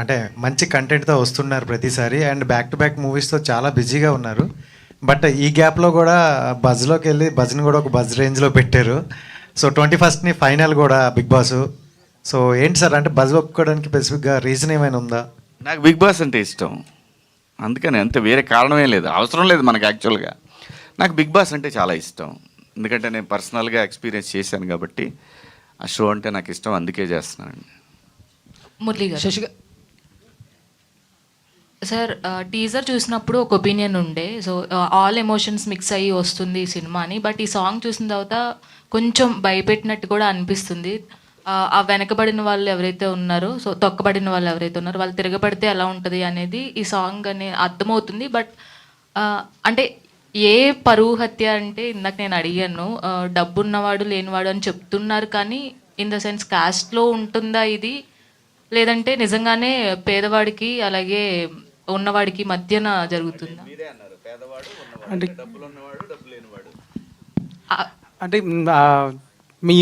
అంటే మంచి కంటెంట్తో వస్తున్నారు ప్రతిసారి అండ్ బ్యాక్ టు బ్యాక్ మూవీస్తో చాలా బిజీగా ఉన్నారు. బట్ ఈ గ్యాప్లో కూడా బజ్లోకి వెళ్ళి బజ్ని కూడా ఒక బజ్ రేంజ్లో పెట్టారు. సో 21st ఫైనల్ కూడా బిగ్ బాస్. సో ఏంటి సార్, అంటే బజ్ ఒప్పుకోవడానికి స్పెసిఫిక్గా రీజన్ ఏమైనా ఉందా? నాకు బిగ్ బాస్ అంటే ఇష్టం, అందుకని అంతే, వేరే కారణమే లేదు, అవసరం లేదు మనకు. యాక్చువల్గా నాకు బిగ్ బాస్ అంటే చాలా ఇష్టం, ఎందుకంటే నేను పర్సనల్గా ఎక్స్పీరియన్స్ చేశాను కాబట్టి ఆ షో అంటే నాకు ఇష్టం, అందుకే చేస్తున్నానండి. మురళి గారు. సార్, టీజర్ చూసినప్పుడు ఒక ఒపీనియన్ ఉండే, సో ఆల్ ఎమోషన్స్ మిక్స్ అయ్యి వస్తుంది ఈ సినిమా అని. బట్ ఈ సాంగ్ చూసిన తర్వాత కొంచెం భయపెట్టినట్టు కూడా అనిపిస్తుంది. ఆ వెనకబడిన వాళ్ళు ఎవరైతే ఉన్నారో, సో తొక్కబడిన వాళ్ళు ఎవరైతే ఉన్నారో వాళ్ళు తిరగబడితే ఎలా ఉంటుంది అనేది ఈ సాంగ్ అనే అర్థమవుతుంది. బట్ అంటే ఏ పరువు హత్య అంటే ఇందాక నేను అడిగాను, డబ్బున్నవాడు లేనివాడు అని చెప్తున్నారు, కానీ ఇన్ ద సెన్స్ కాస్ట్లో ఉంటుందా ఇది, లేదంటే నిజంగానే పేదవాడికి అలాగే ఉన్నవాడికి మధ్యన జరుగుతుందా? అంటే మీ